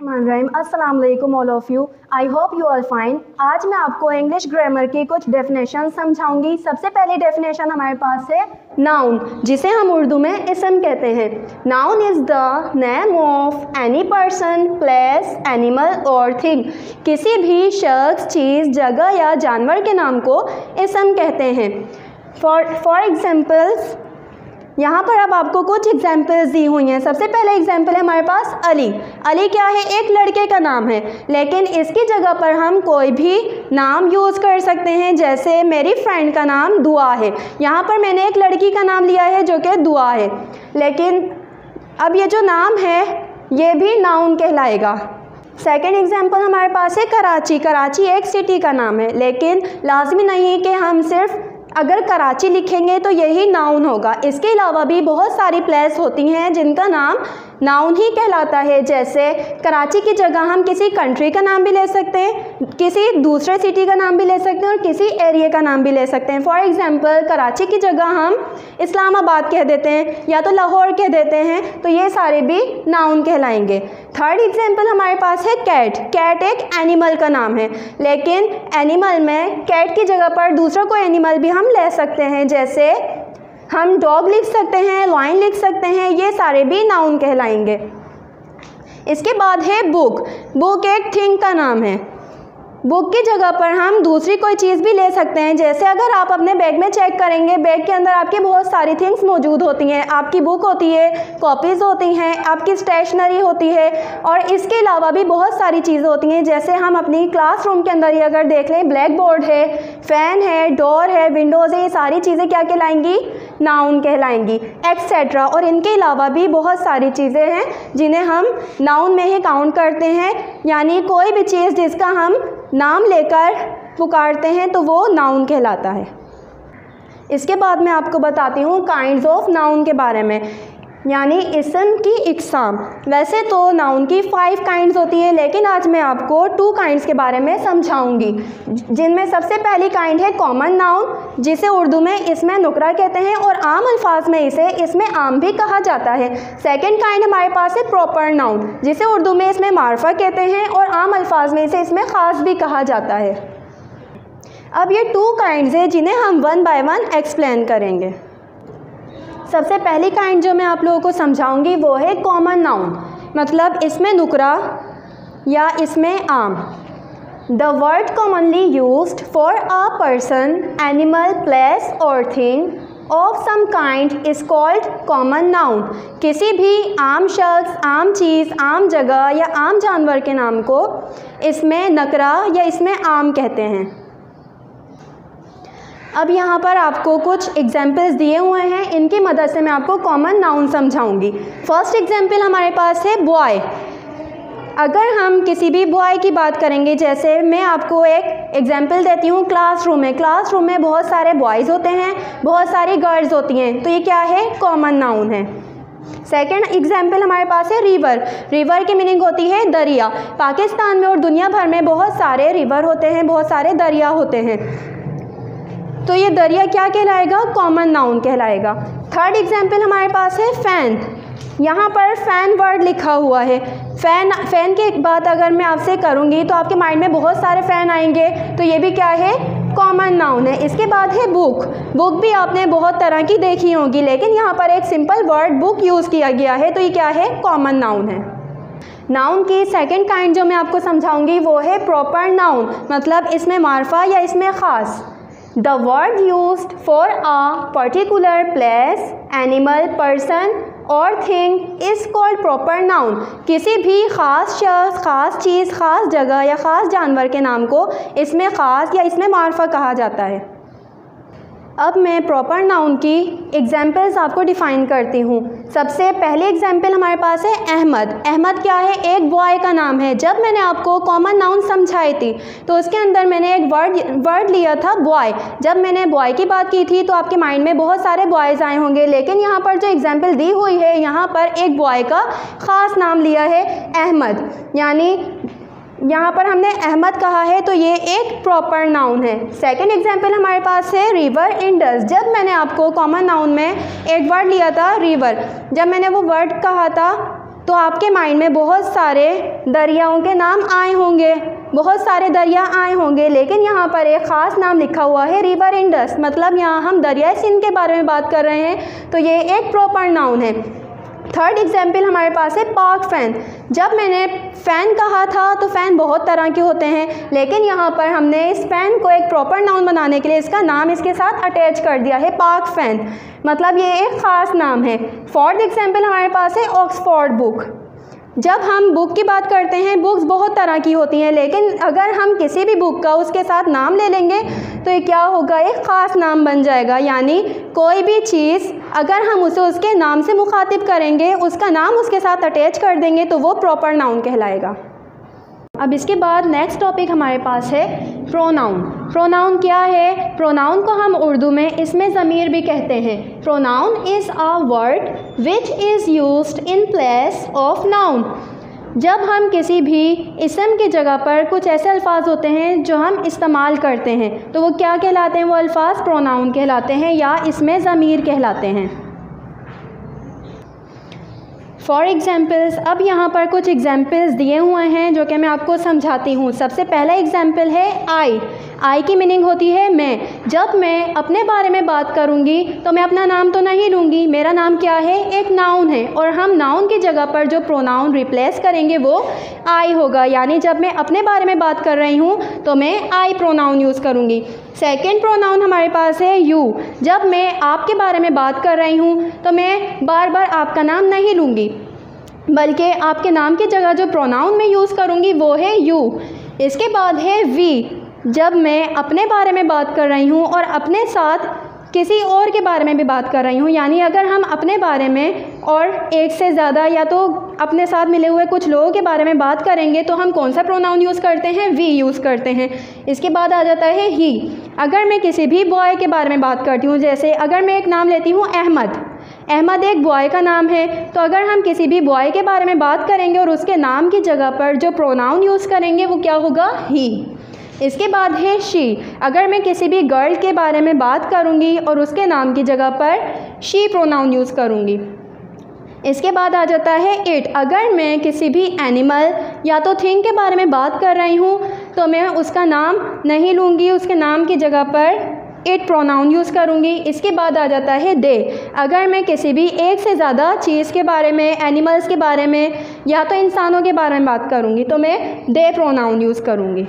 अस्सलाम वालेकुम all of you. I hope you all fine. आज मैं आपको इंग्लिश ग्रामर की कुछ डेफिनेशन समझाऊंगी। सबसे पहली डेफिनेशन हमारे पास है नाउन, जिसे हम उर्दू में इसम कहते हैं। Noun is the name of any person, place, animal और थिंग। किसी भी शख्स, चीज़, जगह या जानवर के नाम को इसम कहते हैं। फॉर एग्जाम्पल्स, यहाँ पर अब आपको कुछ एग्जाम्पल्स दी हुई हैं। सबसे पहले एग्जाम्पल है हमारे पास अली। अली क्या है? एक लड़के का नाम है, लेकिन इसकी जगह पर हम कोई भी नाम यूज़ कर सकते हैं। जैसे मेरी फ्रेंड का नाम दुआ है। यहाँ पर मैंने एक लड़की का नाम लिया है जो कि दुआ है, लेकिन अब ये जो नाम है ये भी नाउन कहलाएगा। सेकेंड एग्जाम्पल हमारे पास है कराची। कराची एक सिटी का नाम है, लेकिन लाजमी नहीं कि हम सिर्फ अगर कराची लिखेंगे तो यही नाउन होगा। इसके अलावा भी बहुत सारी प्लेस होती हैं जिनका नाम नाउन ही कहलाता है। जैसे कराची की जगह हम किसी कंट्री का नाम भी ले सकते हैं, किसी दूसरे सिटी का नाम भी ले सकते हैं और किसी एरिया का नाम भी ले सकते हैं। फॉर एग्जांपल, कराची की जगह हम इस्लामाबाद कह देते हैं या तो लाहौर कह देते हैं, तो ये सारे भी नाउन कहलाएंगे। थर्ड एग्जांपल हमारे पास है कैट। कैट एक एनिमल का नाम है, लेकिन एनिमल में कैट की जगह पर दूसरा कोई एनिमल भी हम ले सकते हैं। जैसे हम डॉग लिख सकते हैं, लॉयन लिख सकते हैं, ये सारे भी नाउन कहलाएंगे। इसके बाद है बुक। बुक एक थिंग का नाम है। बुक की जगह पर हम दूसरी कोई चीज़ भी ले सकते हैं। जैसे अगर आप अपने बैग में चेक करेंगे, बैग के अंदर आपकी बहुत सारी थिंग्स मौजूद होती हैं। आपकी बुक होती है, कॉपीज़ होती हैं, आपकी स्टेशनरी होती है और इसके अलावा भी बहुत सारी चीज़ें होती हैं। जैसे हम अपनी क्लासरूम के अंदर ही अगर देख लें, ब्लैक बोर्ड है, फ़ैन है, डोर है, विंडोज़ है, ये सारी चीज़ें क्या कहलाएंगी? Noun कहलाएंगी, etcetera. और इनके अलावा भी बहुत सारी चीज़ें हैं जिन्हें हम नाउन में ही काउंट करते हैं। यानी कोई भी चीज़ जिसका हम नाम लेकर पुकारते हैं तो वो नाउन कहलाता है। इसके बाद मैं आपको बताती हूँ काइंड्स ऑफ नाउन के बारे में, यानी इसम की इकसाम। वैसे तो नाउन की 5 काइंड्स होती है, लेकिन आज मैं आपको 2 काइंड्स के बारे में समझाऊंगी, जिनमें सबसे पहली काइंड है कॉमन नाउन, जिसे उर्दू में इसमें नुकरा कहते हैं और आम अल्फाज में इसे इसमें आम भी कहा जाता है। सेकंड काइंड हमारे पास है प्रॉपर नाउन, जिसे उर्दू में इसमें मार्फा कहते हैं और आम अल्फाज में इसे इसमें ख़ास भी कहा जाता है। अब ये 2 काइंड्स हैं जिन्हें हम 1 बाय 1 एक्सप्लेन करेंगे। सबसे पहली काइंड जो मैं आप लोगों को समझाऊंगी वो है कॉमन नाउन, मतलब इसमें नुकरा या इसमें आम। The word commonly used for a person, animal, place और thing of some kind is called common noun. किसी भी आम शख्स, आम चीज़, आम जगह या आम जानवर के नाम को इसमें नकरा या इसमें आम कहते हैं। अब यहाँ पर आपको कुछ एग्जाम्पल्स दिए हुए हैं, इनकी मदद से मैं आपको कॉमन नाउन समझाऊंगी। फर्स्ट एग्जाम्पल हमारे पास है बॉय। अगर हम किसी भी बॉय की बात करेंगे, जैसे मैं आपको एक एग्जाम्पल देती हूँ क्लासरूम में। क्लासरूम में बहुत सारे बॉयज़ होते हैं, बहुत सारी गर्ल्स होती हैं, तो ये क्या है? कॉमन नाउन है। सेकेंड एग्जाम्पल हमारे पास है रिवर। रिवर की मीनिंग होती है दरिया। पाकिस्तान में और दुनिया भर में बहुत सारे रिवर होते हैं, बहुत सारे दरिया होते हैं, तो ये दरिया क्या कहलाएगा? कॉमन नाउन कहलाएगा। थर्ड एग्जाम्पल हमारे पास है फ़ैन। यहाँ पर फ़ैन वर्ड लिखा हुआ है। फ़ैन की एक बात अगर मैं आपसे करूँगी तो आपके माइंड में बहुत सारे फ़ैन आएंगे, तो ये भी क्या है? कॉमन नाउन है। इसके बाद है बुक। बुक भी आपने बहुत तरह की देखी होगी, लेकिन यहाँ पर एक सिंपल वर्ड बुक यूज़ किया गया है, तो ये क्या है? कॉमन नाउन है। नाउन की सेकेंड काइंड जो मैं आपको समझाऊँगी वो है प्रॉपर नाउन, मतलब इसमें मार्फा या इसमें ख़ास। The word used for a particular place, animal, person or thing is called proper noun. किसी भी ख़ास शख्स, ख़ास चीज़, ख़ास जगह या ख़ास जानवर के नाम को इसमें ख़ास या इसमें मार्फा कहा जाता है। अब मैं प्रॉपर नाउन की एग्जाम्पल्स आपको डिफ़ाइन करती हूँ। सबसे पहले एग्जाम्पल हमारे पास है अहमद। अहमद क्या है? एक बॉय का नाम है। जब मैंने आपको कॉमन नाउन समझाई थी तो उसके अंदर मैंने एक वर्ड लिया था बॉय। जब मैंने बॉय की बात की थी तो आपके माइंड में बहुत सारे बॉयज़ आए होंगे, लेकिन यहाँ पर जो एग्जाम्पल दी हुई है, यहाँ पर एक बॉय का ख़ास नाम लिया है अहमद, यानी यहाँ पर हमने अहमद कहा है, तो ये एक प्रॉपर नाउन है। सेकंड एग्जाम्पल हमारे पास है रिवर इंडस। जब मैंने आपको कॉमन नाउन में एक वर्ड लिया था रिवर, जब मैंने वो वर्ड कहा था तो आपके माइंड में बहुत सारे दरियाओं के नाम आए होंगे, बहुत सारे दरिया आए होंगे, लेकिन यहाँ पर एक ख़ास नाम लिखा हुआ है रिवर इंडस, मतलब यहाँ हम दरिया सिंध के बारे में बात कर रहे हैं, तो ये एक प्रॉपर नाउन है। थर्ड एग्जाम्पल हमारे पास है पार्क फ़ैन। जब मैंने फ़ैन कहा था तो फ़ैन बहुत तरह के होते हैं, लेकिन यहाँ पर हमने इस फ़ैन को एक प्रॉपर नाउन बनाने के लिए इसका नाम इसके साथ अटैच कर दिया है, पार्क फ़ैन, मतलब ये एक ख़ास नाम है। फोर्थ एग्जाम्पल हमारे पास है ऑक्सफोर्ड बुक। जब हम बुक की बात करते हैं, बुक्स बहुत तरह की होती हैं, लेकिन अगर हम किसी भी बुक का उसके साथ नाम ले लेंगे तो ये क्या होगा, एक ख़ास नाम बन जाएगा। यानी कोई भी चीज़ अगर हम उसे उसके नाम से मुखातिब करेंगे, उसका नाम उसके साथ अटैच कर देंगे तो वो प्रॉपर नाउन कहलाएगा। अब इसके बाद नेक्स्ट टॉपिक हमारे पास है प्रोनाउन। प्रोनाउन क्या है? प्रोनाउन को हम उर्दू में इसमें ज़मीर भी कहते हैं। Pronoun is a word which is used in place of noun. जब हम किसी भी इसम की जगह पर कुछ ऐसे अल्फाज होते हैं जो हम इस्तेमाल करते हैं, तो वो क्या कहलाते हैं? वो अल्फाज प्रोनाउन कहलाते हैं या इसमें ज़मीर कहलाते हैं। फॉर एग्ज़ाम्पल्स, अब यहाँ पर कुछ एग्ज़ाम्पल्स दिए हुए हैं जो कि मैं आपको समझाती हूँ। सबसे पहला एग्ज़ाम्पल है आई। आई की मीनिंग होती है मैं। जब मैं अपने बारे में बात करूँगी तो मैं अपना नाम तो नहीं लूँगी, मेरा नाम क्या है? एक नाउन है, और हम नाउन की जगह पर जो प्रोनाउन रिप्लेस करेंगे वो आई होगा। यानी जब मैं अपने बारे में बात कर रही हूँ तो मैं आई प्रोनाउन यूज़ करूँगी। सेकेंड प्रोनाउन हमारे पास है यू। जब मैं आपके बारे में बात कर रही हूँ तो मैं बार बार आपका नाम नहीं लूँगी, बल्कि आपके नाम की जगह जो प्रोनाउन मैं यूज़ करूँगी वो है यू। इसके बाद है वी। जब मैं अपने बारे में बात कर रही हूँ और अपने साथ किसी और के बारे में भी बात कर रही हूँ, यानी अगर हम अपने बारे में और एक से ज़्यादा या तो अपने साथ मिले हुए कुछ लोगों के बारे में बात करेंगे तो हम कौन सा प्रोनाउन यूज़ करते हैं? वी यूज़ करते हैं। इसके बाद आ जाता है ही। अगर मैं किसी भी बॉय के बारे में बात करती हूँ, जैसे अगर मैं एक नाम लेती हूँ अहमद, अहमद एक बॉय का नाम है, तो अगर हम किसी भी बॉय के बारे में बात करेंगे और उसके नाम की जगह पर जो प्रोनाउन यूज़ करेंगे वो क्या होगा? ही। इसके बाद है शी। अगर मैं किसी भी गर्ल के बारे में बात करूँगी और उसके नाम की जगह पर शी प्रोनाउन यूज़ करूँगी। इसके बाद आ जाता है इट। अगर मैं किसी भी एनिमल या तो थिंग के बारे में बात कर रही हूँ तो मैं उसका नाम नहीं लूँगी, उसके नाम की जगह पर इट प्रोनाउन यूज़ करूँगी। इसके बाद आ जाता है दे। अगर मैं किसी भी एक से ज़्यादा चीज़ के बारे में, एनिमल्स के बारे में या तो इंसानों के बारे में बात करूँगी तो मैं दे प्रोनाउन यूज़ करूँगी।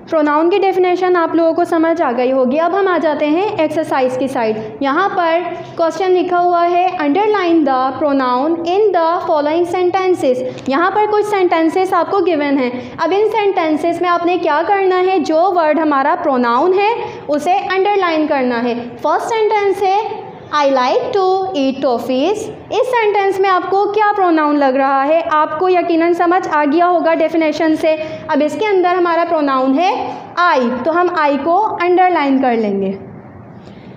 प्रोनाउन की डेफिनेशन आप लोगों को समझ आ गई होगी। अब हम आ जाते हैं एक्सरसाइज की साइड। यहाँ पर क्वेश्चन लिखा हुआ है underline the pronoun in the following sentences. यहाँ पर कुछ सेंटेंसेस आपको गिवन हैं। अब इन सेंटेंसेस में आपने क्या करना है? जो वर्ड हमारा प्रोनाउन है उसे अंडरलाइन करना है। फर्स्ट सेंटेंस है I like to eat toffees. इस सेंटेंस में आपको क्या प्रोनाउन लग रहा है? आपको यकीनन समझ आ गया होगा डेफिनेशन से। अब इसके अंदर हमारा प्रोनाउन है आई, तो हम आई को अंडरलाइन कर लेंगे।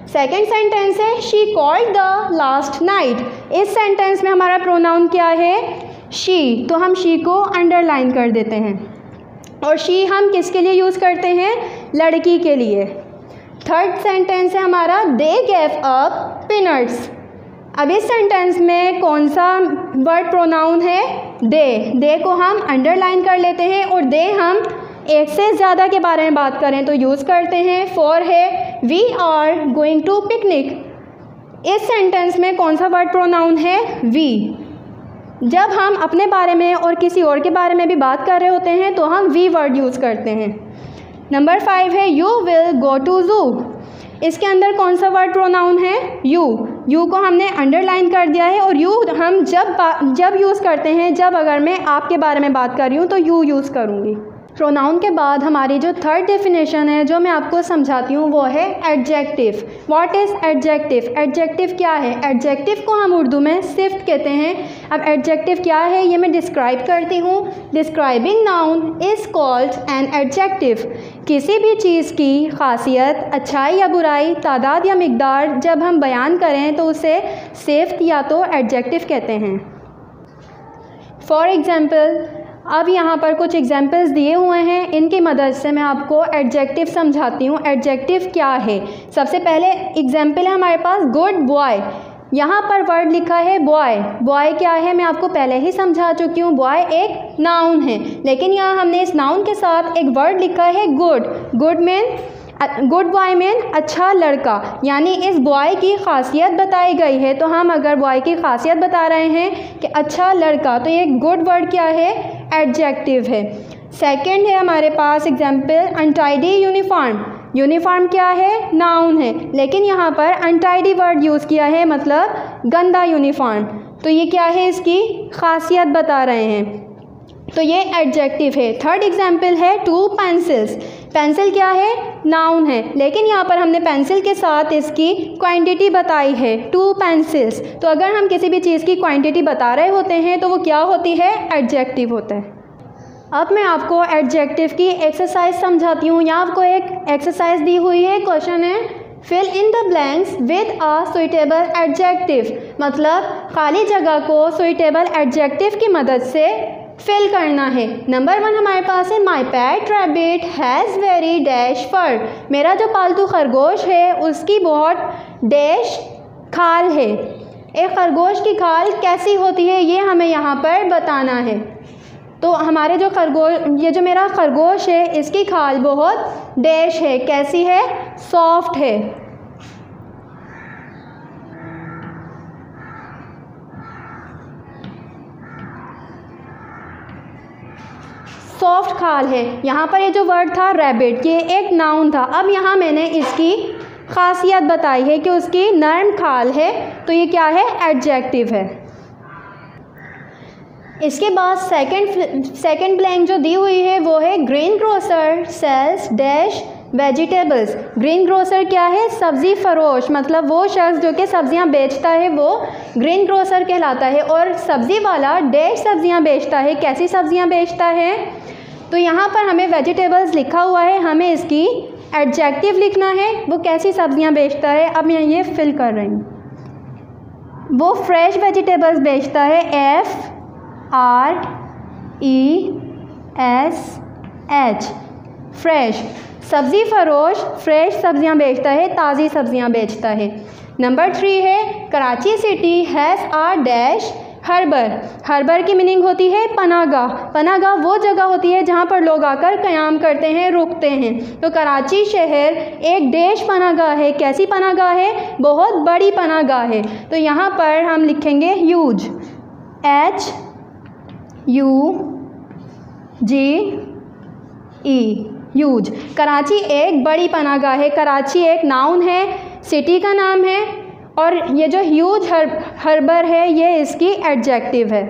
सेकेंड सेंटेंस है she called the last night. इस सेंटेंस में हमारा प्रोनाउन क्या है? शी, तो हम शी को अंडरलाइन कर देते हैं। और शी हम किसके लिए यूज़ करते हैं? लड़की के लिए। थर्ड सेंटेंस है हमारा दे गेव अप पीनट्स। अब इस सेंटेंस में कौन सा वर्ड प्रोनाउन है? दे। दे को हम अंडरलाइन कर लेते हैं और दे हम एक से ज़्यादा के बारे में बात करें तो यूज़ करते हैं। फोर है we are going to picnic. इस सेंटेंस में कौन सा वर्ड प्रोनाउन है? वी। जब हम अपने बारे में और किसी और के बारे में भी बात कर रहे होते हैं तो हम वी वर्ड यूज़ करते हैं। नंबर 5 है you will go to zoo. इसके अंदर कौन सा वर्ड प्रोनाउन है? यू। यू को हमने अंडरलाइन कर दिया है और यू हम जब यूज़ करते हैं, जब अगर मैं आपके बारे में बात कर रही हूँ तो यू यूज़ करूँगी। प्रोनाउन के बाद हमारी जो थर्ड डेफिनेशन है जो मैं आपको समझाती हूँ वो है adjective. What is adjective? Adjective क्या है? एडजेक्टिव को हम उर्दू में सिफ्त कहते हैं। अब एडजेक्टिव क्या है ये मैं डिस्क्राइब करती हूँ। Describing noun is called an adjective. किसी भी चीज़ की खासियत, अच्छाई या बुराई, तादाद या मिकदार जब हम बयान करें तो उसे सिफ्त या तो एडजेक्टिव कहते हैं। फॉर एग्ज़ाम्पल, अब यहाँ पर कुछ एग्जाम्पल्स दिए हुए हैं, इनकी मदद से मैं आपको एडजेक्टिव समझाती हूँ। एडजेक्टिव क्या है? सबसे पहले एग्जाम्पल है हमारे पास गुड बॉय। यहाँ पर वर्ड लिखा है बॉय। बॉय क्या है मैं आपको पहले ही समझा चुकी हूँ, बॉय एक नाउन है, लेकिन यहाँ हमने इस नाउन के साथ एक वर्ड लिखा है गुड। गुड बॉय मीन अच्छा लड़का, यानी इस बॉय की खासियत बताई गई है। तो हम अगर बॉय की खासियत बता रहे हैं कि अच्छा लड़का, तो ये गुड वर्ड क्या है, एडजेक्टिव है। सेकंड है हमारे पास एग्जाम्पल अनटाइडी यूनिफॉर्म। यूनिफॉर्म क्या है, नाउन है, लेकिन यहाँ पर अनटाइडी वर्ड यूज़ किया है, मतलब गंदा यूनिफॉर्म। तो ये क्या है, इसकी खासियत बता रहे हैं, तो ये एडजेक्टिव है। थर्ड एग्जाम्पल है टू पेंसिल्स। पेंसिल क्या है, नाउन है, लेकिन यहाँ पर हमने पेंसिल के साथ इसकी क्वांटिटी बताई है, टू पेंसिल्स। तो अगर हम किसी भी चीज़ की क्वांटिटी बता रहे होते हैं तो वो क्या होती है, एडजेक्टिव होता है। अब मैं आपको एडजेक्टिव की एक्सरसाइज समझाती हूँ। यहाँ आपको एक एक्सरसाइज दी हुई है, क्वेश्चन है fill in the blanks with a suitable adjective, मतलब खाली जगह को सुइटेबल एडजेक्टिव की मदद से फिल करना है। नंबर 1 हमारे पास है my pet rabbit has very dash fur. मेरा जो पालतू खरगोश है उसकी बहुत डैश खाल है। एक खरगोश की खाल कैसी होती है ये हमें यहाँ पर बताना है। तो हमारे जो ये जो मेरा खरगोश है इसकी खाल बहुत डैश है, कैसी है, सॉफ्ट है। सॉफ्ट खाल है। यहाँ पर ये जो वर्ड था रैबिट, ये एक नाउन था। अब यहाँ मैंने इसकी खासियत बताई है कि उसकी नरम खाल है, तो ये क्या है, एडजेक्टिव है। इसके बाद सेकंड ब्लैंक जो दी हुई है वो है green grocer sells dash vegetables. Green grocer क्या है, सब्ज़ी फरोश, मतलब वो शख्स जो कि सब्ज़ियाँ बेचता है वो ग्रीन ग्रोसर कहलाता है। और सब्ज़ी वाला डैश सब्ज़ियाँ बेचता है, कैसी सब्ज़ियाँ बेचता है, तो यहाँ पर हमें वेजिटेबल्स लिखा हुआ है, हमें इसकी एडजेक्टिव लिखना है, वो कैसी सब्ज़ियाँ बेचता है। अब मैं ये फिल कर रही हूँ। वो फ्रेश वेजिटेबल्स बेचता है, FRESH, फ्रेश। सब्ज़ी फरोश फ्रेश सब्ज़ियाँ बेचता है, ताज़ी सब्ज़ियाँ बेचता है। नंबर 3 है Karachi city has a dash harbour. Harbour की मीनिंग होती है पनागाह। पनागाह वो जगह होती है जहाँ पर लोग आकर क़याम करते हैं, रुकते हैं। तो कराची शहर एक डैश पनागाह है, कैसी पनागाह है, बहुत बड़ी पनागाह है। तो यहाँ पर हम लिखेंगे ह्यूज, HUGE, ह्यूज। कराची एक बड़ी पनागाह है। कराची एक नाउन है, सिटी का नाम है, और ये जो ह्यूज हर्बर है ये इसकी एडजेक्टिव है।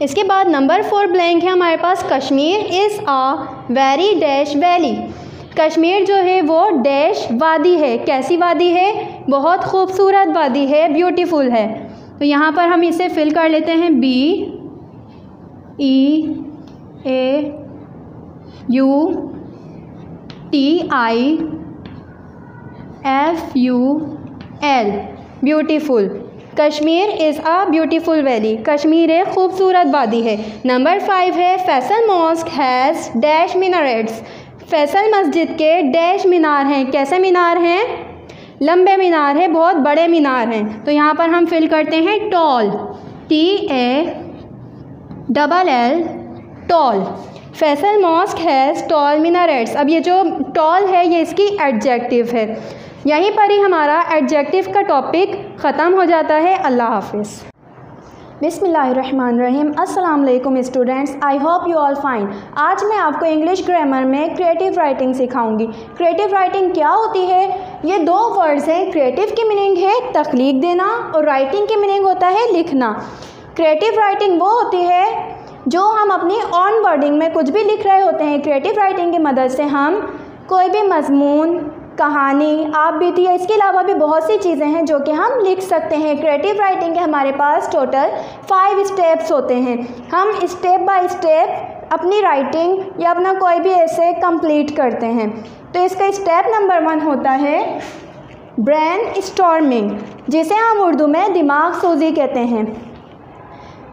इसके बाद नंबर 4 ब्लैंक है हमारे पास Kashmir is a very dash valley. Kashmir जो है वो डैश वादी है, कैसी वादी है, बहुत खूबसूरत वादी है, ब्यूटीफुल है। तो यहाँ पर हम इसे फिल कर लेते हैं, BEAUTIFUL, beautiful. Kashmir is a beautiful valley, Kashmir एक खूबसूरत वादी है। नंबर 5 है Faisal mosque has dash minarets. Faisal मस्जिद के डैश मीनार हैं, कैसे मीनार हैं, लंबे मीनार है, बहुत बड़े मीनार हैं। तो यहाँ पर हम फिल करते हैं tall, TALL, tall. Faisal mosque has tall minarets. अब ये जो टॉल है ये इसकी एडजेक्टिव है। यहीं पर ही हमारा एडजेक्टिव का टॉपिक ख़त्म हो जाता है। अल्लाह हाफिज़। बिस्मिल्लाहिर्रहमानिर्रहीम। अस्सलाम वालेकुम students, I hope you all fine. आज मैं आपको इंग्लिश ग्रामर में क्रिएटिव राइटिंग सिखाऊंगी। क्रिएटिव राइटिंग क्या होती है, ये 2 वर्ड्स हैं। क्रिएटिव की मीनिंग है तख्लीक देना और राइटिंग की मीनिंग होता है लिखना। क्रिएटिव राइटिंग वो होती है जो हम अपनी ऑन वर्डिंग में कुछ भी लिख रहे होते हैं। क्रिएटिव राइटिंग की मदद से हम कोई भी मजमून, कहानी, आप बीती, इसके अलावा भी बहुत सी चीज़ें हैं जो कि हम लिख सकते हैं। क्रिएटिव राइटिंग के हमारे पास टोटल 5 स्टेप्स होते हैं। हम स्टेप बाय स्टेप अपनी राइटिंग या अपना कोई भी ऐसे कंप्लीट करते हैं। तो इसका स्टेप नंबर 1 होता है ब्रेन स्टॉर्मिंग, जिसे हम उर्दू में दिमाग सूजी कहते हैं।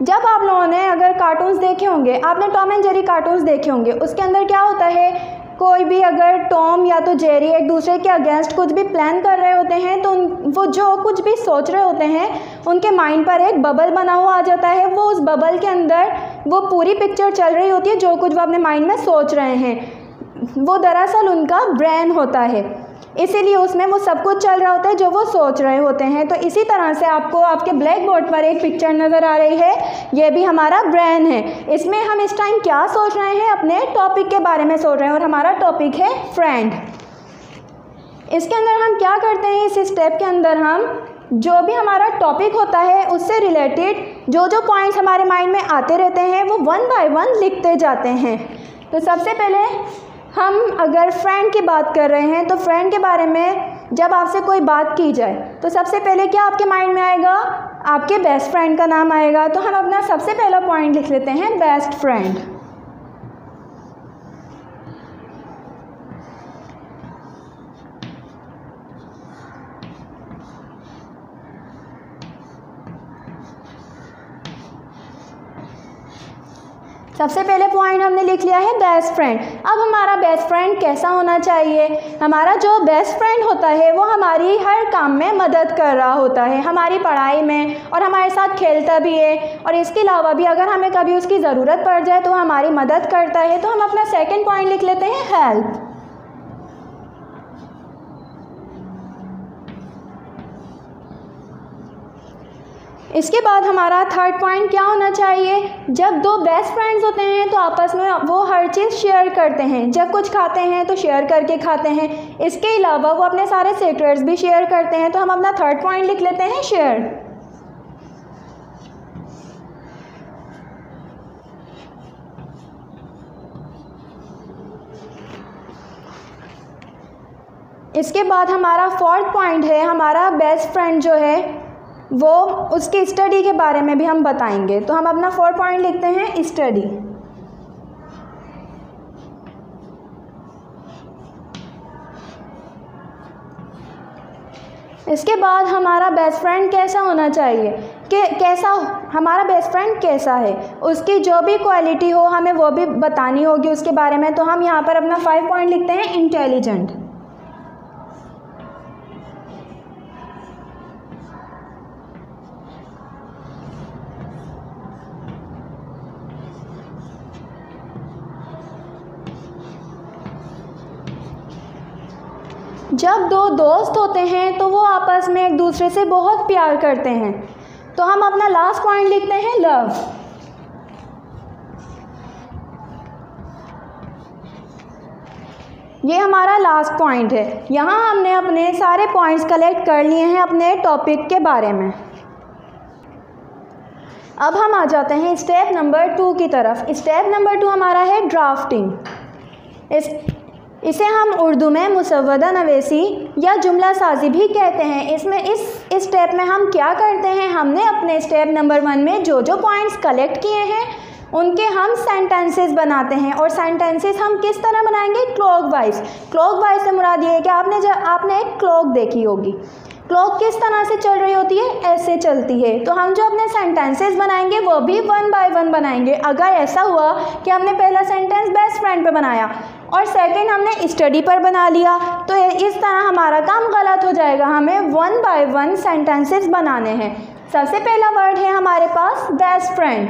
जब आप लोगों ने अगर कार्टून्स देखे होंगे, आपने टॉम एंड जेरी कार्टून्स देखे होंगे, उसके अंदर क्या होता है, कोई भी अगर टॉम या तो जेरी एक दूसरे के अगेंस्ट कुछ भी प्लान कर रहे होते हैं तो वो जो कुछ भी सोच रहे होते हैं उनके माइंड पर एक बबल बना हुआ आ जाता है। वो उस बबल के अंदर वो पूरी पिक्चर चल रही होती है जो कुछ वो अपने माइंड में सोच रहे हैं। वो दरअसल उनका ब्रेन होता है, इसीलिए उसमें वो सब कुछ चल रहा होता है जो वो सोच रहे होते हैं। तो इसी तरह से आपको आपके ब्लैक बोर्ड पर एक पिक्चर नज़र आ रही है, ये भी हमारा ब्रेन है। इसमें हम इस टाइम क्या सोच रहे हैं, अपने टॉपिक के बारे में सोच रहे हैं और हमारा टॉपिक है फ्रेंड। इसके अंदर हम क्या करते हैं, इस स्टेप के अंदर हम जो भी हमारा टॉपिक होता है उससे रिलेटेड जो जो पॉइंट्स हमारे माइंड में आते रहते हैं वो वन बाय वन लिखते जाते हैं। तो सबसे पहले हम अगर फ्रेंड की बात कर रहे हैं तो फ्रेंड के बारे में जब आपसे कोई बात की जाए तो सबसे पहले क्या आपके माइंड में आएगा, आपके बेस्ट फ्रेंड का नाम आएगा। तो हम अपना सबसे पहला पॉइंट लिख लेते हैं बेस्ट फ्रेंड। सबसे पहले पॉइंट हमने लिख लिया है बेस्ट फ्रेंड। अब हमारा बेस्ट फ्रेंड कैसा होना चाहिए, हमारा जो बेस्ट फ्रेंड होता है वो हमारी हर काम में मदद कर रहा होता है, हमारी पढ़ाई में, और हमारे साथ खेलता भी है। और इसके अलावा भी अगर हमें कभी उसकी ज़रूरत पड़ जाए तो वो हमारी मदद करता है। तो हम अपना सेकंड पॉइंट लिख लेते हैं हेल्प। इसके बाद हमारा थर्ड पॉइंट क्या होना चाहिए, जब दो बेस्ट फ्रेंड्स होते हैं तो आपस में वो हर चीज़ शेयर करते हैं। जब कुछ खाते हैं तो शेयर करके खाते हैं। इसके अलावा वो अपने सारे सीक्रेट्स भी शेयर करते हैं। तो हम अपना थर्ड पॉइंट लिख लेते हैं शेयर। इसके बाद हमारा फोर्थ पॉइंट है, हमारा बेस्ट फ्रेंड जो है वो उसकी स्टडी के बारे में भी हम बताएंगे। तो हम अपना फोर्थ पॉइंट लिखते हैं स्टडी। इसके बाद हमारा बेस्ट फ्रेंड कैसा होना चाहिए, कि कैसा हमारा बेस्ट फ्रेंड कैसा है, उसकी जो भी क्वालिटी हो हमें वो भी बतानी होगी उसके बारे में। तो हम यहाँ पर अपना 5 पॉइंट लिखते हैं इंटेलिजेंट। जब दो दोस्त होते हैं तो वो आपस में एक दूसरे से बहुत प्यार करते हैं। तो हम अपना लास्ट पॉइंट लिखते हैं लव। ये हमारा लास्ट पॉइंट है। यहाँ हमने अपने सारे पॉइंट्स कलेक्ट कर लिए हैं अपने टॉपिक के बारे में। अब हम आ जाते हैं स्टेप नंबर 2 की तरफ। स्टेप नंबर 2 हमारा है ड्राफ्टिंग। इसे हम उर्दू में मुसव्वदा नवेसी या जुमला साजी भी कहते हैं। इसमें इस स्टेप में हम क्या करते हैं, हमने अपने स्टेप नंबर 1 में जो जो पॉइंट्स कलेक्ट किए हैं उनके हम सेंटेंसेस बनाते हैं। और सेंटेंसेस हम किस तरह बनाएंगे, क्लॉकवाइज। क्लॉकवाइज से मुराद ये है कि आपने एक क्लॉक देखी होगी। क्लॉक किस तरह से चल रही होती है, ऐसे चलती है। तो हम जो अपने सेंटेंसेस बनाएंगे वो भी 1 बाय 1 बनाएंगे। अगर ऐसा हुआ कि हमने पहला सेंटेंस बेस्ट फ्रेंड पे बनाया और सेकंड हमने स्टडी पर बना लिया तो इस तरह हमारा काम गलत हो जाएगा। हमें 1 बाय 1 सेंटेंसेस बनाने हैं। सबसे पहला वर्ड है हमारे पास बेस्ट फ्रेंड।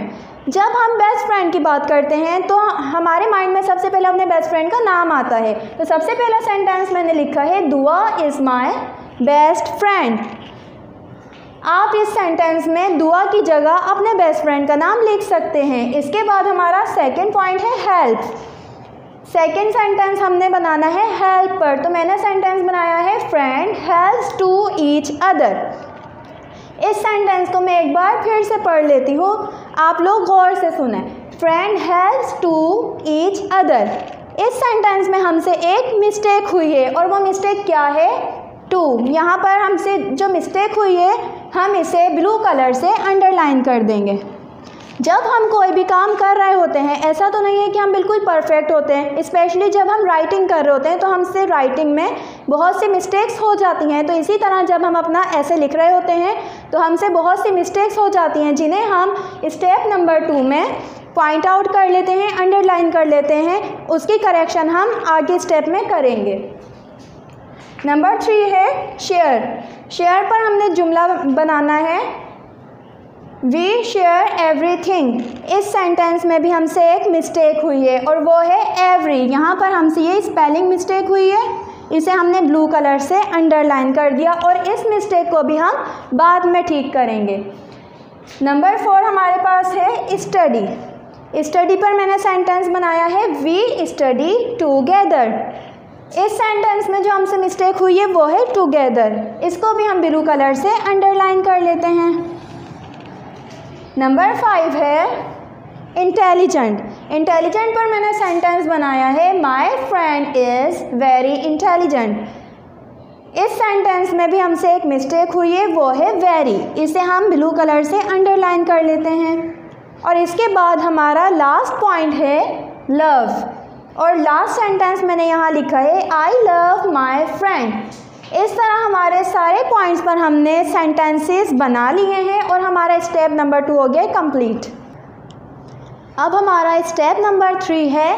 जब हम बेस्ट फ्रेंड की बात करते हैं तो हमारे माइंड में सबसे पहले अपने बेस्ट फ्रेंड का नाम आता है। तो सबसे पहला सेंटेंस मैंने लिखा है दुआ इज़ माई बेस्ट फ्रेंड। आप इस सेंटेंस में दुआ की जगह अपने बेस्ट फ्रेंड का नाम लिख सकते हैं। इसके बाद हमारा सेकंड पॉइंट है हेल्प। सेकंड सेंटेंस हमने बनाना है हेल्प पर। तो मैंने सेंटेंस बनाया है friend helps to each other. इस सेंटेंस को मैं एक बार फिर से पढ़ लेती हूँ, आप लोग गौर से सुने। Friend helps to each other. इस सेंटेंस में हमसे एक मिस्टेक हुई है और वो मिस्टेक क्या है, टू। यहाँ पर हमसे जो मिस्टेक हुई है हम इसे ब्लू कलर से अंडरलाइन कर देंगे। जब हम कोई भी काम कर रहे होते हैं, ऐसा तो नहीं है कि हम बिल्कुल परफेक्ट होते हैं, स्पेशली जब हम राइटिंग कर रहे होते हैं तो हमसे राइटिंग में बहुत सी मिस्टेक्स हो जाती हैं। तो इसी तरह जब हम अपना ऐसे लिख रहे होते हैं तो हमसे बहुत सी मिस्टेक्स हो जाती हैं जिन्हें हम स्टेप नंबर 2 में पॉइंट आउट कर लेते हैं, अंडरलाइन कर लेते हैं, उसकी करेक्शन हम आगे स्टेप में करेंगे। नंबर 3 है शेयर। शेयर पर हमने जुमला बनाना है वी शेयर एवरीथिंग। इस सेंटेंस में भी हमसे एक मिस्टेक हुई है और वो है एवरी। यहाँ पर हमसे ये स्पेलिंग मिस्टेक हुई है, इसे हमने ब्लू कलर से अंडरलाइन कर दिया और इस मिस्टेक को भी हम बाद में ठीक करेंगे। नंबर 4 हमारे पास है स्टडी। स्टडी पर मैंने सेंटेंस बनाया है वी स्टडी टुगेदर। इस सेंटेंस में जो हमसे मिस्टेक हुई है वो है टुगेदर, इसको भी हम ब्लू कलर से अंडरलाइन कर लेते हैं। नंबर 5 है इंटेलिजेंट। इंटेलिजेंट पर मैंने सेंटेंस बनाया है my friend is very intelligent. इस सेंटेंस में भी हमसे एक मिस्टेक हुई है, वो है वेरी, इसे हम ब्लू कलर से अंडरलाइन कर लेते हैं। और इसके बाद हमारा लास्ट पॉइंट है लव और लास्ट सेंटेंस मैंने यहाँ लिखा है आई लव माय फ्रेंड। इस तरह हमारे सारे पॉइंट्स पर हमने सेंटेंसेस बना लिए हैं और हमारा स्टेप नंबर 2 हो गया कंप्लीट। अब हमारा स्टेप नंबर 3 है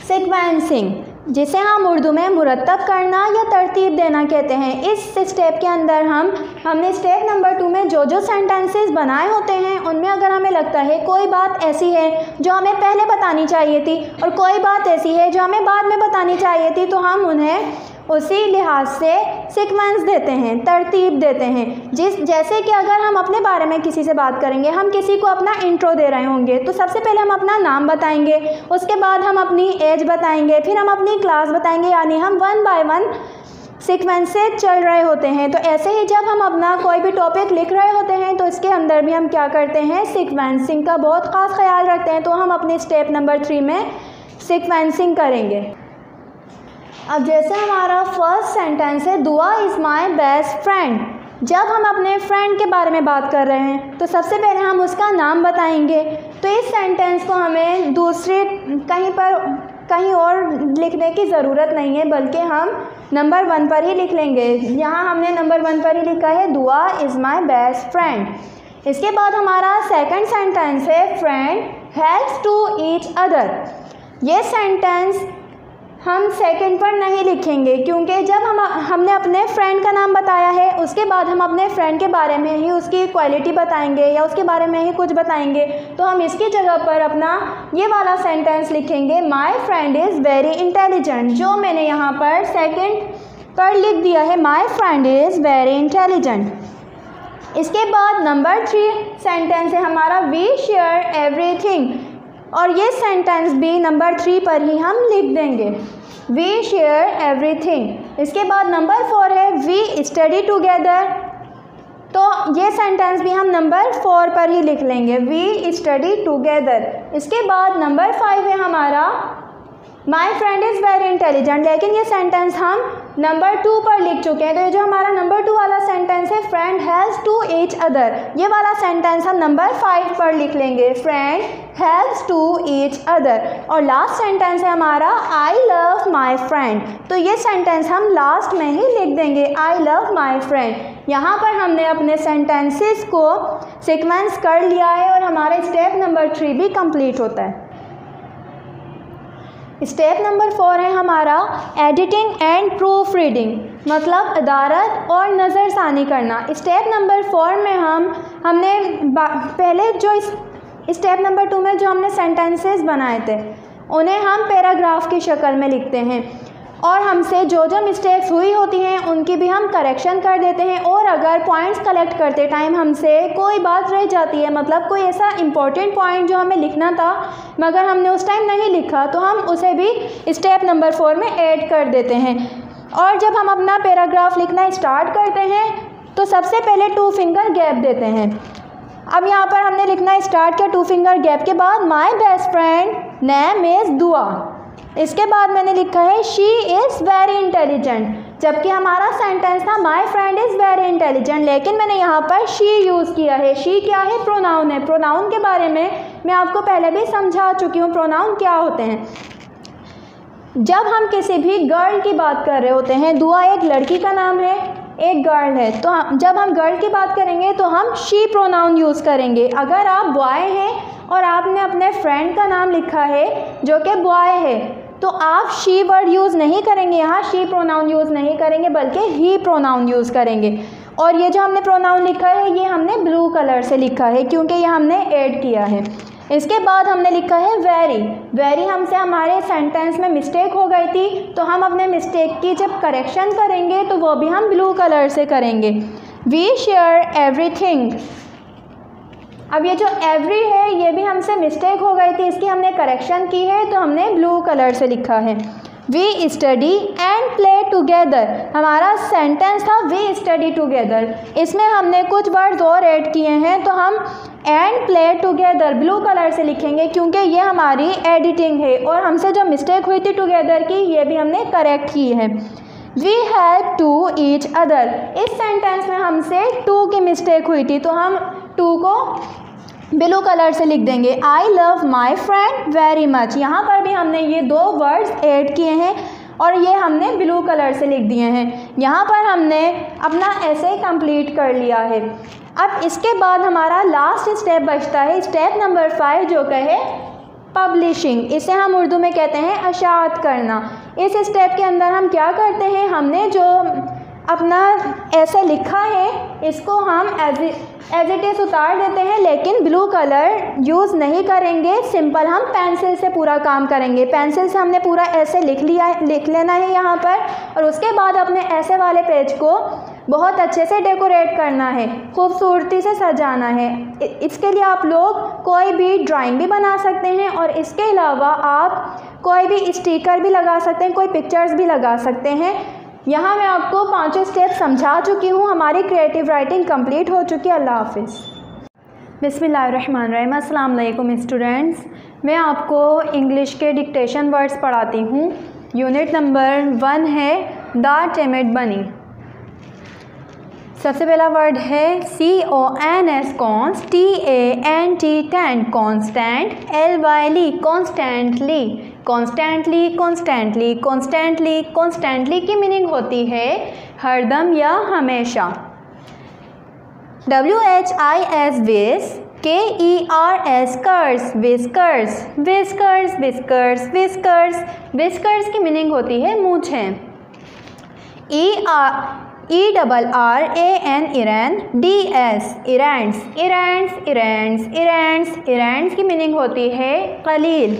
सीक्वेंसिंग, जिसे हम उर्दू में मुरतब करना या तरतीब देना कहते हैं। इस स्टेप के अंदर हमने स्टेप नंबर 2 में जो सेंटेंसेस बनाए होते हैं उनमें अगर हमें लगता है कोई बात ऐसी है जो हमें पहले बतानी चाहिए थी और कोई बात ऐसी है जो हमें बाद में बतानी चाहिए थी, तो हम उन्हें उसी लिहाज से सीक्वेंस देते हैं, तरतीब देते हैं। जैसे कि अगर हम अपने बारे में किसी से बात करेंगे, हम किसी को अपना इंट्रो दे रहे होंगे, तो सबसे पहले हम अपना नाम बताएंगे, उसके बाद हम अपनी एज बताएंगे, फिर हम अपनी क्लास बताएंगे, यानी हम 1 बाय 1 सीक्वेंस से चल रहे होते हैं। तो ऐसे ही जब हम अपना कोई भी टॉपिक लिख रहे होते हैं तो इसके अंदर भी हम क्या करते हैं, सीक्वेंसिंग का बहुत ख़ास ख्याल रखते हैं। तो हम अपने स्टेप नंबर 3 में सीक्वेंसिंग करेंगे। अब जैसे हमारा फर्स्ट सेंटेंस है दुआ इज़ माय बेस्ट फ्रेंड। जब हम अपने फ्रेंड के बारे में बात कर रहे हैं तो सबसे पहले हम उसका नाम बताएंगे। तो इस सेंटेंस को हमें दूसरे कहीं और लिखने की ज़रूरत नहीं है, बल्कि हम नंबर 1 पर ही लिख लेंगे। यहाँ हमने नंबर 1 पर ही लिखा है दुआ इज़ माय बेस्ट फ्रेंड। इसके बाद हमारा सेकंड सेंटेंस है friend helps to each other. ये सेंटेंस हम सेकंड पर नहीं लिखेंगे, क्योंकि जब हमने अपने फ्रेंड का नाम बताया है उसके बाद हम अपने फ्रेंड के बारे में ही उसकी क्वालिटी बताएंगे या उसके बारे में ही कुछ बताएंगे, तो हम इसकी जगह पर अपना ये वाला सेंटेंस लिखेंगे my friend is very intelligent, जो मैंने यहाँ पर सेकंड पर लिख दिया है my friend is very intelligent. इसके बाद नंबर 3 सेंटेंस है हमारा वी शेयर एवरीथिंग, और ये सेंटेंस भी नंबर 3 पर ही हम लिख देंगे वी शेयर एवरीथिंग। इसके बाद नंबर 4 है वी स्टडी टुगेदर, तो ये सेंटेंस भी हम नंबर 4 पर ही लिख लेंगे वी स्टडी टुगेदर। इसके बाद नंबर 5 है हमारा my friend is very intelligent, लेकिन ये सेंटेंस हम नंबर 2 पर लिख चुके हैं। तो ये जो हमारा नंबर 2 वाला सेंटेंस है friend helps to each other, ये वाला सेंटेंस हम नंबर 5 पर लिख लेंगे friend helps to each other. और लास्ट सेंटेंस है हमारा आई लव माई फ्रेंड, तो ये सेंटेंस हम लास्ट में ही लिख देंगे आई लव माई फ्रेंड। यहाँ पर हमने अपने सेंटेंसेस को सीक्वेंस कर लिया है और हमारा स्टेप नंबर 3 भी कंप्लीट होता है। स्टेप नंबर 4 है हमारा एडिटिंग एंड प्रूफ रीडिंग, मतलब अदारत और नज़रसानी करना। स्टेप नंबर 4 में हमने पहले जो स्टेप नंबर 2 में जो हमने सेंटेंसेस बनाए थे उन्हें हम पैराग्राफ की शक्ल में लिखते हैं और हमसे जो मिस्टेक्स हुई होती हैं उनकी भी हम करेक्शन कर देते हैं। और अगर पॉइंट्स कलेक्ट करते टाइम हमसे कोई बात रह जाती है, मतलब कोई ऐसा इम्पोर्टेंट पॉइंट जो हमें लिखना था मगर हमने उस टाइम नहीं लिखा, तो हम उसे भी स्टेप नंबर 4 में ऐड कर देते हैं। और जब हम अपना पैराग्राफ लिखना स्टार्ट करते हैं तो सबसे पहले 2 फिंगर गैप देते हैं। अब यहाँ पर हमने लिखना स्टार्ट किया 2 फिंगर गैप के बाद my best friend name is दुआ। इसके बाद मैंने लिखा है शी इज़ वेरी इंटेलिजेंट, जबकि हमारा सेंटेंस था my friend is very intelligent, लेकिन मैंने यहाँ पर शी यूज़ किया है। शी क्या है, प्रोनाउन है। प्रोनाउन के बारे में मैं आपको पहले भी समझा चुकी हूँ प्रोनाउन क्या होते हैं। जब हम किसी भी गर्ल की बात कर रहे होते हैं, दुआ एक लड़की का नाम है, एक गर्ल है, तो जब हम गर्ल की बात करेंगे तो हम शी प्रोनाउन यूज़ करेंगे। अगर आप बॉय हैं और आपने अपने फ्रेंड का नाम लिखा है जो कि बॉय है, तो आप शी वर्ड यूज़ नहीं करेंगे, यहाँ शी प्रोनाउन यूज़ नहीं करेंगे बल्कि ही प्रोनाउन यूज़ करेंगे। और ये जो हमने प्रोनाउन लिखा है ये हमने ब्लू कलर से लिखा है क्योंकि ये हमने ऐड किया है। इसके बाद हमने लिखा है वेरी। वेरी हमसे हमारे सेंटेंस में मिस्टेक हो गई थी, तो हम अपने मिस्टेक की जब करेक्शन करेंगे तो वो भी हम ब्लू कलर से करेंगे। We share everything. अब ये जो एवरी है ये भी हमसे मिस्टेक हो गई थी, इसकी हमने करेक्शन की है तो हमने ब्लू कलर से लिखा है। We study and play together. हमारा सेंटेंस था वी स्टडी टुगेदर, इसमें हमने कुछ वर्ड्स और ऐड किए हैं तो हम and play together blue colour से लिखेंगे क्योंकि ये हमारी एडिटिंग है और हमसे जो मिस्टेक हुई थी टुगेदर की ये भी हमने करेक्ट की है। We help to each other. इस सेंटेंस में हमसे टू की मिस्टेक हुई थी तो हम टू को ब्लू कलर से लिख देंगे। I love my friend very much. यहाँ पर भी हमने ये दो वर्ड्स ऐड किए हैं और ये हमने ब्लू कलर से लिख दिए हैं। यहाँ पर हमने अपना ऐसे कंप्लीट कर लिया है। अब इसके बाद हमारा लास्ट स्टेप बचता है, स्टेप नंबर 5, जो कहे पब्लिशिंग। इसे हम उर्दू में कहते हैं अशात करना। इस स्टेप के अंदर हम क्या करते हैं, हमने जो अपना ऐसे लिखा है इसको हम एज इट इज़ उतार देते हैं, लेकिन ब्लू कलर यूज़ नहीं करेंगे, सिंपल हम पेंसिल से पूरा काम करेंगे। पेंसिल से हमने पूरा ऐसे लिख लेना है यहाँ पर, और उसके बाद अपने ऐसे वाले पेज को बहुत अच्छे से डेकोरेट करना है, खूबसूरती से सजाना है। इसके लिए आप लोग कोई भी ड्राइंग भी बना सकते हैं और इसके अलावा आप कोई भी स्टिकर भी लगा सकते हैं, कोई पिक्चर्स भी लगा सकते हैं। यहाँ मैं आपको 5 स्टेप समझा चुकी हूँ। हमारी क्रिएटिव राइटिंग कंप्लीट हो चुकी है। अल्लाह हाफिज़। बिस्मिल्लाहिर्रहमानिर्रहीम। अस्सलाम वालेकुम स्टूडेंट्स, मैं आपको इंग्लिश के डिक्टेशन वर्ड्स पढ़ाती हूँ। यूनिट नंबर 1 है द टिमिड बनी। सबसे पहला वर्ड है CONS cons, TANT tant, constant, LYLE constantly. Constantly constantly constantly constantly की मीनिंग होती है हरदम या हमेशा। WHIS whis, KERS kers, whiskers whiskers whiskers whiskers whiskers की मीनिंग होती है मूंछें। ERRAN इरैन, DS इरैंड्स इरैंड्स इरैंड्स इरैंड्स इरैंड्स की मीनिंग होती है कलील।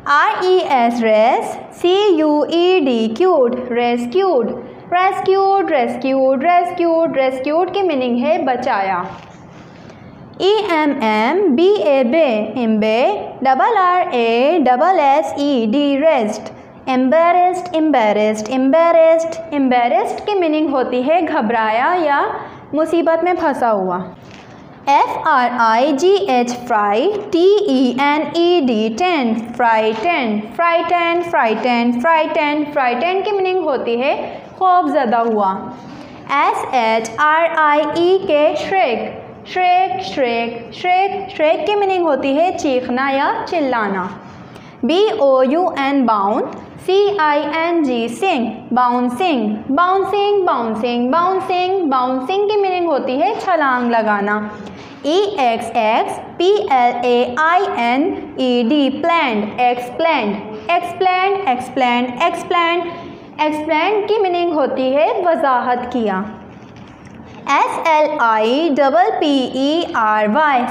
RES रेस, CUED cued, rescued rescued rescued rescued rescued की मीनिंग है बचाया। EMMBA बे, इम्बे, RRASSED rest, embarrassed embarrassed embarrassed embarrassed की मीनिंग होती है घबराया या मुसीबत में फंसा हुआ। FRIGH fry, TENED tent, frightened frightened frightened frightened frightened की मीनिंग होती है खौफजदा हुआ। SHRIEK shriek, shriek shriek shriek shriek की मीनिंग होती है चीखना या चिल्लाना। BOUN बाउन, CING sing, bouncing bouncing bouncing bouncing bouncing की मीनिंग होती है छलांग लगाना। EXX PLAINED प्लैंड, एक्सप्लैंड एक्सप्लैंड एक्सप्लैंड एक्सप्लैंड एक्सप्लैंड की मीनिंग होती है वजाहत किया। SLIPPERY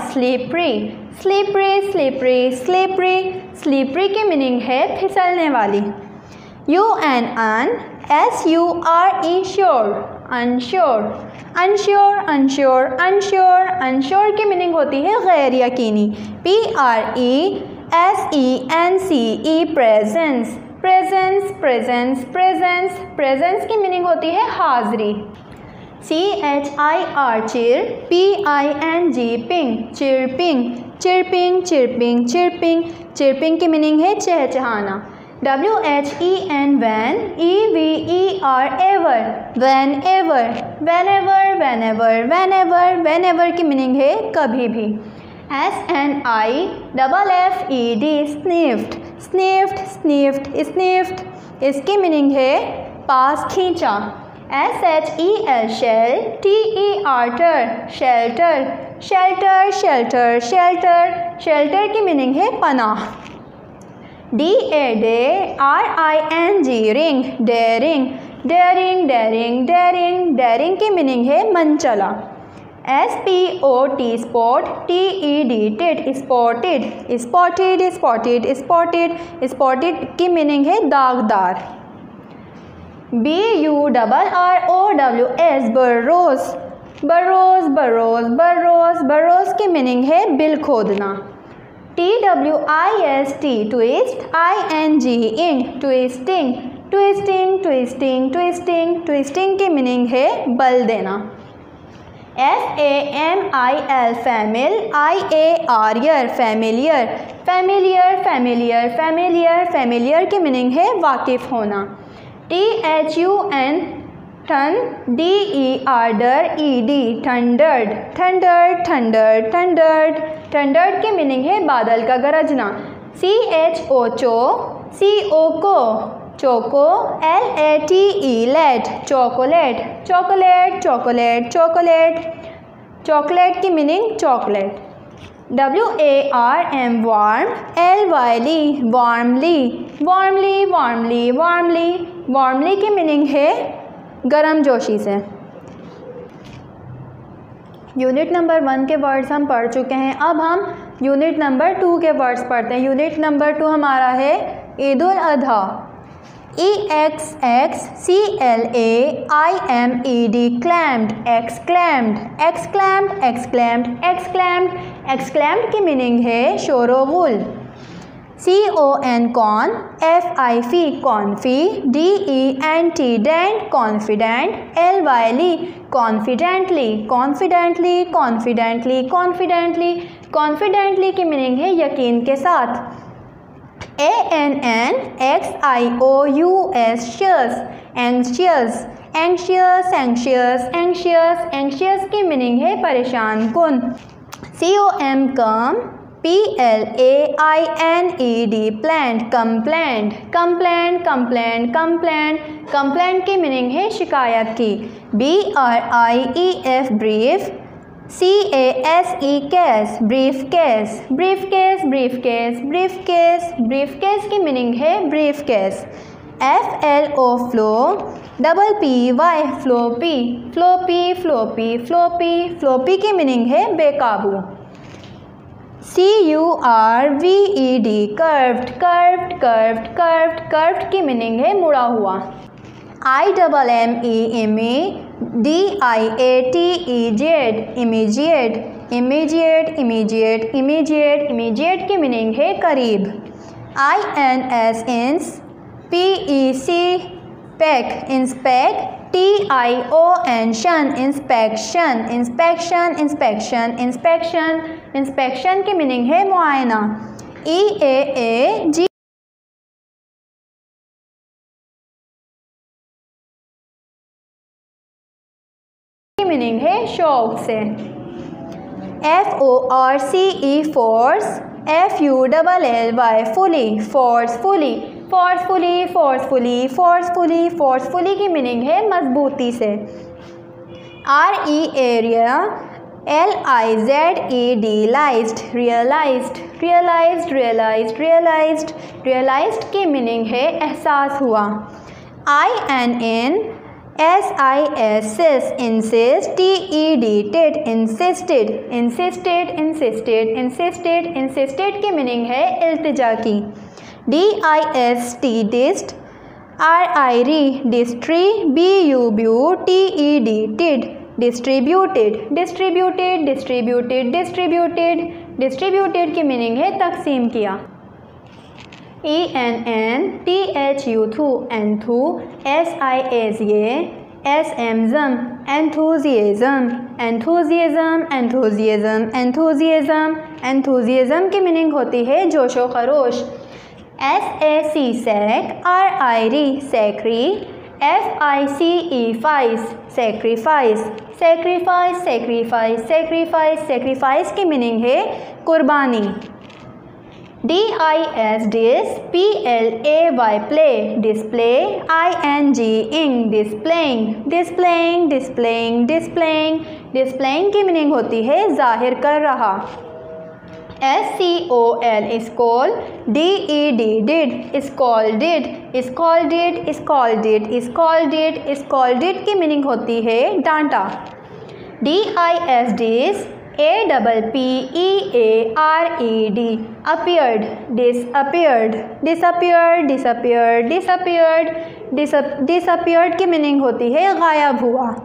slippery, slippery slippery slippery slippery की मीनिंग है फिसलने वाली। UNN SURE sure, unsure unsure unsure unsure unsure की मीनिंग होती है गैर यकीनी। PRESENCE presence, presence presence presence presence की मीनिंग होती है हाजिरी। CHIR चिर, PING ping, chirping chirping chirping chirping chirping की मीनिंग है चहचहाना। WHEN when, EVER ever, when ever whenever whenever whenever whenever की मीनिंग है कभी भी। SNIFFED sniffed, sniffed sniffed sniffed इसकी मीनिंग है पास खींचा। SHEL shel, TER ter, shelter shelter shelter shelter, shelter की मीनिंग है पनाह। DARING ring, daring daring daring daring, daring की मीनिंग है मनचला। SPOT spot, TED ted, spotted spotted spotted spotted, spotted की मीनिंग है दागदार। BURROWS बर्रोज, बर्रोज बर्रोज बर्रोज, बर्रोज की मीनिंग है बिल खोदना। TWIST ट्विस्ट, ING इंग, twisting twisting twisting twisting, twisting की मीनिंग है बल देना। FAMIL family, IARIER familiar, familiar familiar familiar, familiar की मीनिंग है वाकिफ होना। THUN ठन, DERDER ED ठंडर्ड, ठंडर्ड ठंडर्ड ठंडर्ड, ठंडर्ड की मीनिंग है बादल का गरजना। CHO cho, CO co, choco, LATE late, chocolate chocolate chocolate chocolate, chocolate की meaning chocolate. WARM warm, LYLY warmly, warmly warmly warmly, warmly की मीनिंग है गर्म जोशी से। यूनिट नंबर 1 के वर्ड्स हम पढ़ चुके हैं। अब हम यूनिट नंबर 2 के वर्ड्स पढ़ते हैं। यूनिट नंबर 2 हमारा है ईद उल अधा। EXXCLAIMED क्लैम्ड, एक्सक्लैम्ड एक्सक्लैम्ड एक्सक्लैम्ड एक्सक्लैम्ड, एक्सक्लैम्ड की मीनिंग है शोरोगुल। CON con, FIF confi, DENT dent confident, LYLY confidently confidently confidently confidently, confidently की मीनिंग है यकीन के साथ। ANNXIOUS xious, anxious anxious anxious anxious, anxious की मीनिंग है परेशान कुन। COM com, PLAINED plained, complained complained complained complained, complained की मीनिंग है शिकायत की। BRIEF brief, CASE case, brief case brief case brief case brief case, brief case की meaning है brief case. FLO flow, PPY floppy floppy floppy floppy, floppy की meaning है बेकाबू। CURVED curved curved curved curved, curved की meaning है मुड़ा हुआ। IMMEDIATE immediate immediate immediate immediate, immediate की मीनिंग है करीब। INS PEC pack, inspect, TION शन, inspection inspection inspection inspection, inspection की मीनिंग है मुआयना। EAAG की मीनिंग है शौक से। FORCE force, FULLY fully, forcefully forcefully forcefully forcefully forcefully की मीनिंग है मजबूती से। RE area, LIZED लाइज्ड, realised realised realised realised, realised की मीनिंग है एहसास हुआ। INN SIS insist, TED ted, insisted insisted insisted insisted, insisted की मीनिंग है इल्तिजा की। DIST dist, RIR distri, BUTED ted, distributed distributed distributed distributed, distributed की meaning है तकसीम किया। ENNTHU enthu, SIAZM enthusiasm enthusiasm enthusiasm enthusiasm, enthusiasm की meaning होती है जोशो खरोश। SAC sac, RIR sacri, FICE fice, sacrifice sacrifice sacrifice sacrifice, sacrifice की मीनिंग है कुर्बानी। DIS डिस, PLAY प्ले, डिस्प्ले, ING इंग, displaying, displaying, displaying, displaying, displaying की मीनिंग होती है जाहिर कर रहा। SCOL स्कॉल, DED did, scolded, scolded, scolded, scolded, scolded की मीनिंग होती है डांटा। DIS डिस, APPEARED appeared, disappeared, disappeared, disappeared, disappeared, disappeared की मीनिंग होती है गायब हुआ।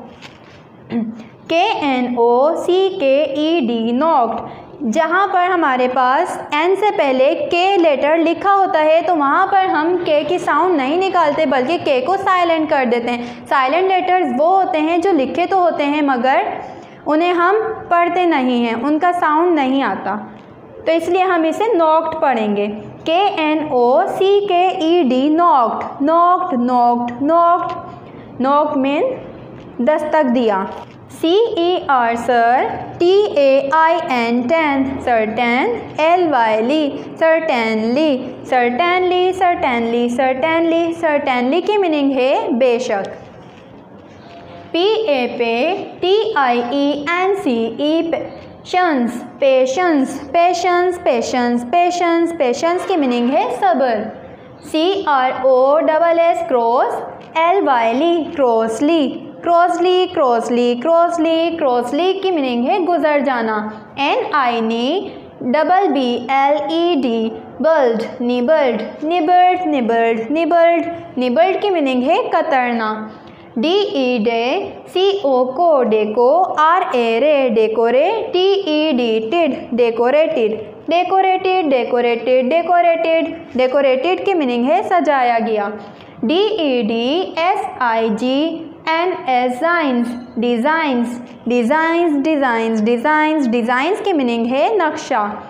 KNOCKED नॉक्ड, जहाँ पर हमारे पास N से पहले K लेटर लिखा होता है तो वहाँ पर हम K की साउंड नहीं निकालते बल्कि K को साइलेंट कर देते हैं। साइलेंट लेटर्स वो होते हैं जो लिखे तो होते हैं मगर उन्हें हम पढ़ते नहीं हैं, उनका साउंड नहीं आता, तो इसलिए हम इसे नॉक्ड पढ़ेंगे। KNOCKED knocked, knocked, knocked, knocked, knocked mean दस्तक दिया। CER sir, TAIN ten, certain, LY certainly, certainly, certainly, certainly, certainly की मीनिंग है बेशक। PAPTIENCE patience, patience, patience, patience, patience, patience की मीनिंग है सब्र। CROSS cross, LY crossly, crossly, crossly, crossly, crossly की meaning है गुजर जाना। NINEBBLED बल्ड, nibbled, nibbled, nibbled, nibbled, nibbled की मीनिंग है कतरना। DE CO को, डेको, RA रे, डेकोरे, TED टिड, decorated, decorated, decorated, decorated, decorated की मीनिंग है सजाया गया। DED SIGNS designs, designs, designs, designs, designs, designs की मीनिंग है नक्शा।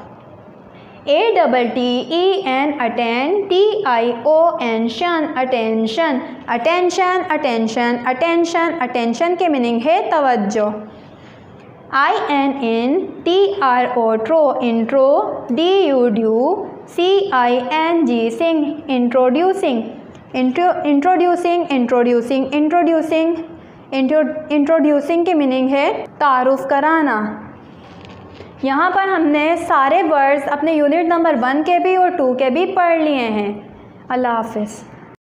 ATTEN अटेंड, TION शन, attention, attention, attention, attention, attention की मीनिंग है तवज्जो। INTRO ट्रो, इंट्रो, DUDU CING सिंग, introducing, introducing, introducing, introducing, introducing की मीनिंग है तारुफ कराना। यहाँ पर हमने सारे वर्ड्स अपने यूनिट नंबर 1 के भी और 2 के भी पढ़ लिए हैं। अल्लाह हाफ़िज़।